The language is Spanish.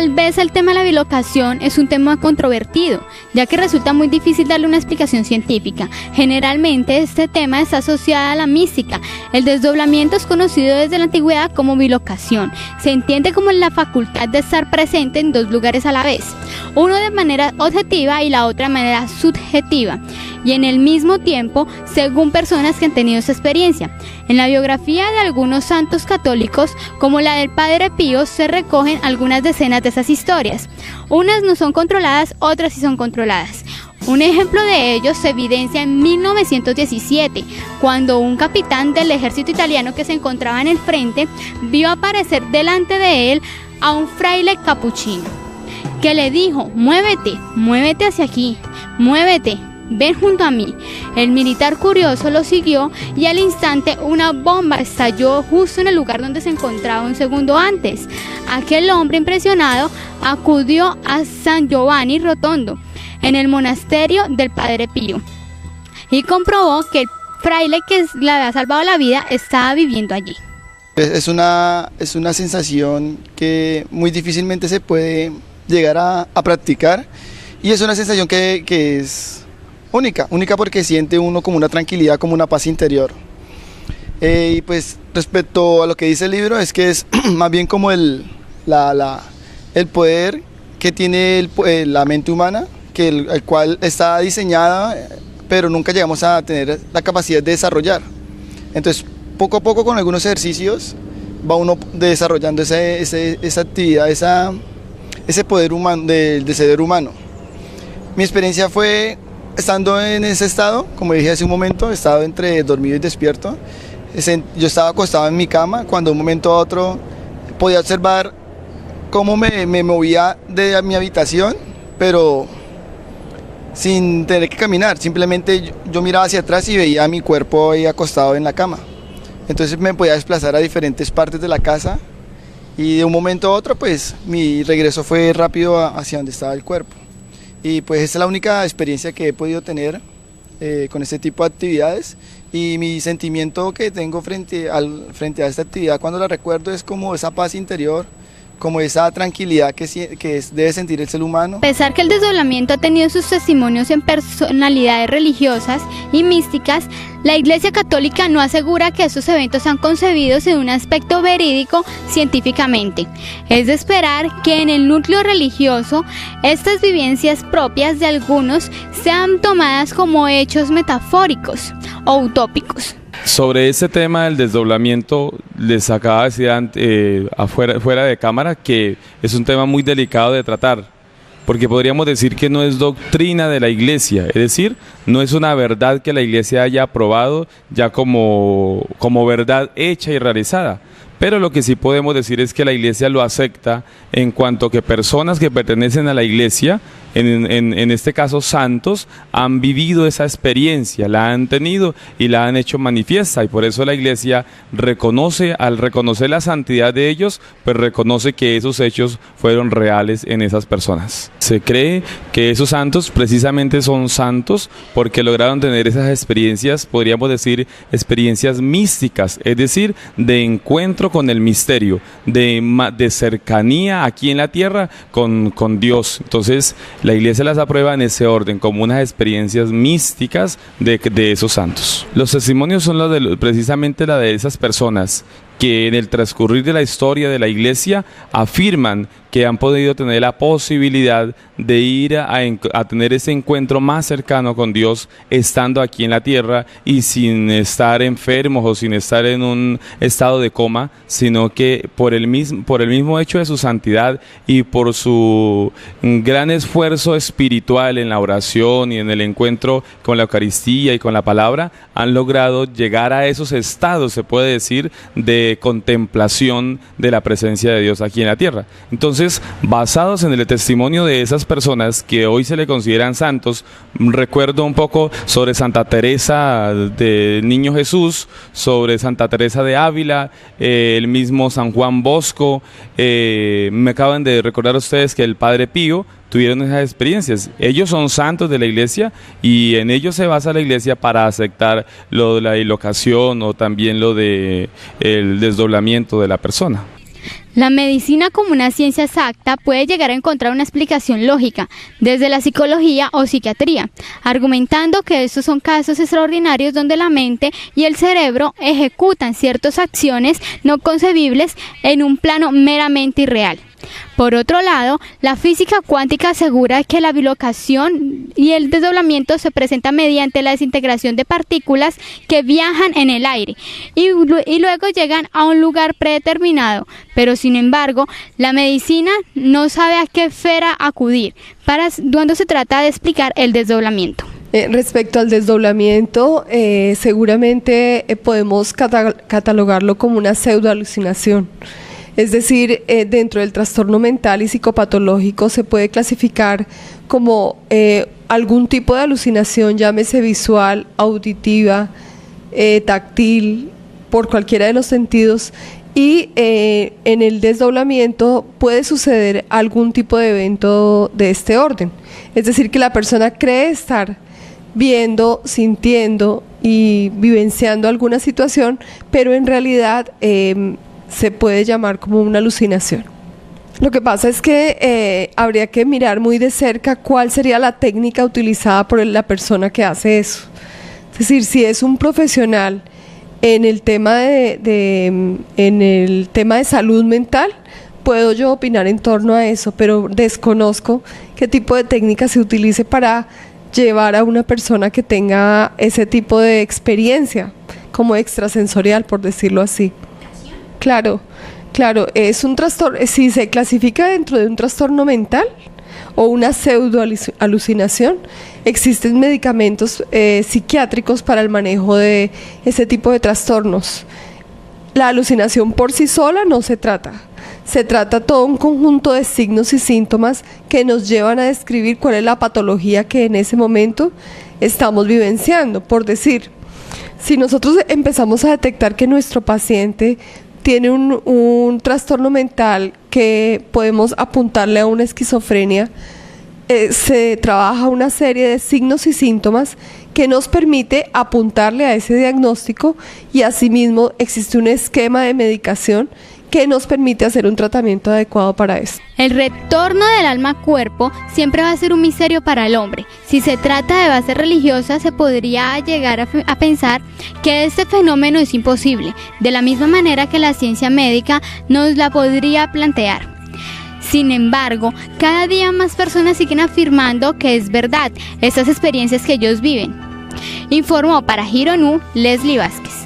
Tal vez el tema de la bilocación es un tema controvertido, ya que resulta muy difícil darle una explicación científica. Generalmente este tema está asociado a la mística. El desdoblamiento es conocido desde la antigüedad como bilocación. Se entiende como la facultad de estar presente en dos lugares a la vez, uno de manera objetiva y la otra de manera subjetiva, y en el mismo tiempo, según personas que han tenido esa experiencia. En la biografía de algunos santos católicos, como la del Padre Pío, se recogen algunas decenas de esas historias. Unas no son controladas, otras sí son controladas. Un ejemplo de ello se evidencia en 1917, cuando un capitán del ejército italiano que se encontraba en el frente vio aparecer delante de él a un fraile capuchino, que le dijo: muévete, muévete hacia aquí, muévete, ven junto a mí. El militar curioso lo siguió y al instante una bomba estalló justo en el lugar donde se encontraba un segundo antes. Aquel hombre impresionado acudió a San Giovanni Rotondo, en el monasterio del Padre Pío, y comprobó que el fraile que le había salvado la vida estaba viviendo allí. Es una sensación que muy difícilmente se puede llegar a practicar, y es una sensación que es única porque siente uno como una tranquilidad, como una paz interior. Y pues respecto a lo que dice el libro, es que es más bien como el poder que tiene la mente humana, el cual está diseñada, pero nunca llegamos a tener la capacidad de desarrollar. Entonces, poco a poco, con algunos ejercicios, va uno desarrollando esa actividad, ese poder humano, del ser humano. Mi experiencia fue estando en ese estado, como dije hace un momento, estado entre dormido y despierto. Yo estaba acostado en mi cama, cuando de un momento a otro podía observar cómo me movía de mi habitación, pero sin tener que caminar. Simplemente yo miraba hacia atrás y veía mi cuerpo ahí acostado en la cama. Entonces me podía desplazar a diferentes partes de la casa, y de un momento a otro pues mi regreso fue rápido hacia donde estaba el cuerpo. Y pues esa es la única experiencia que he podido tener con este tipo de actividades, y mi sentimiento que tengo frente a esta actividad cuando la recuerdo es como esa paz interior, como esa tranquilidad que debe sentir el ser humano. A pesar que el desdoblamiento ha tenido sus testimonios en personalidades religiosas y místicas, la Iglesia Católica no asegura que estos eventos sean concebidos en un aspecto verídico científicamente. Es de esperar que en el núcleo religioso estas vivencias propias de algunos sean tomadas como hechos metafóricos o utópicos. Sobre ese tema del desdoblamiento, les acaba de decir fuera de cámara que es un tema muy delicado de tratar, porque podríamos decir que no es doctrina de la Iglesia, es decir, no es una verdad que la Iglesia haya aprobado ya como verdad hecha y realizada. Pero lo que sí podemos decir es que la Iglesia lo acepta en cuanto que personas que pertenecen a la Iglesia, en este caso santos, han vivido esa experiencia, la han tenido y la han hecho manifiesta, y por eso la Iglesia reconoce, al reconocer la santidad de ellos, pues reconoce que esos hechos fueron reales en esas personas. Se cree que esos santos precisamente son santos porque lograron tener esas experiencias, podríamos decir experiencias místicas, es decir, de encuentro con el misterio, de cercanía aquí en la tierra con Dios. Entonces la Iglesia las aprueba en ese orden, como unas experiencias místicas de esos santos. Los testimonios son precisamente la de esas personas que en el transcurrir de la historia de la Iglesia afirman que han podido tener la posibilidad de ir a tener ese encuentro más cercano con Dios estando aquí en la tierra y sin estar enfermos o sin estar en un estado de coma, sino que por el mismo hecho de su santidad y por su gran esfuerzo espiritual en la oración y en el encuentro con la Eucaristía y con la palabra, han logrado llegar a esos estados, se puede decir, de contemplación de la presencia de Dios aquí en la tierra. Entonces, basados en el testimonio de esas personas que hoy se le consideran santos, recuerdo un poco sobre Santa Teresa del Niño Jesús, sobre Santa Teresa de Ávila, el mismo San Juan Bosco, me acaban de recordar ustedes que el Padre Pío tuvieron esas experiencias. Ellos son santos de la Iglesia y en ellos se basa la Iglesia para aceptar lo de la bilocación o también lo de el desdoblamiento de la persona. La medicina como una ciencia exacta puede llegar a encontrar una explicación lógica desde la psicología o psiquiatría, argumentando que estos son casos extraordinarios donde la mente y el cerebro ejecutan ciertas acciones no concebibles en un plano meramente irreal. Por otro lado, la física cuántica asegura que la bilocación y el desdoblamiento se presentan mediante la desintegración de partículas que viajan en el aire y luego llegan a un lugar predeterminado, pero sin embargo, la medicina no sabe a qué esfera acudir cuando se trata de explicar el desdoblamiento. Respecto al desdoblamiento, seguramente podemos catalogarlo como una pseudoalucinación. Es decir, dentro del trastorno mental y psicopatológico se puede clasificar como algún tipo de alucinación, llámese visual, auditiva, táctil, por cualquiera de los sentidos, y en el desdoblamiento puede suceder algún tipo de evento de este orden. Es decir, que la persona cree estar viendo, sintiendo y vivenciando alguna situación, pero en realidad se puede llamar como una alucinación. Lo que pasa es que habría que mirar muy de cerca cuál sería la técnica utilizada por la persona que hace eso. Es decir, si es un profesional en el tema en el tema de salud mental, puedo yo opinar en torno a eso, pero desconozco qué tipo de técnica se utilice para llevar a una persona que tenga ese tipo de experiencia, como extrasensorial, por decirlo así. Claro, es un trastorno, si se clasifica dentro de un trastorno mental o una pseudoalucinación, existen medicamentos psiquiátricos para el manejo de ese tipo de trastornos. La alucinación por sí sola no se trata. Se trata todo un conjunto de signos y síntomas que nos llevan a describir cuál es la patología que en ese momento estamos vivenciando. Por decir, si nosotros empezamos a detectar que nuestro paciente tiene un trastorno mental que podemos apuntarle a una esquizofrenia, se trabaja una serie de signos y síntomas que nos permite apuntarle a ese diagnóstico, y asimismo existe un esquema de medicación que nos permite hacer un tratamiento adecuado para esto. El retorno del alma a cuerpo siempre va a ser un misterio para el hombre. Si se trata de base religiosa, se podría llegar a pensar que este fenómeno es imposible, de la misma manera que la ciencia médica nos la podría plantear. Sin embargo, cada día más personas siguen afirmando que es verdad estas experiencias que ellos viven. Informó para Giro Nu, Leslie Vázquez.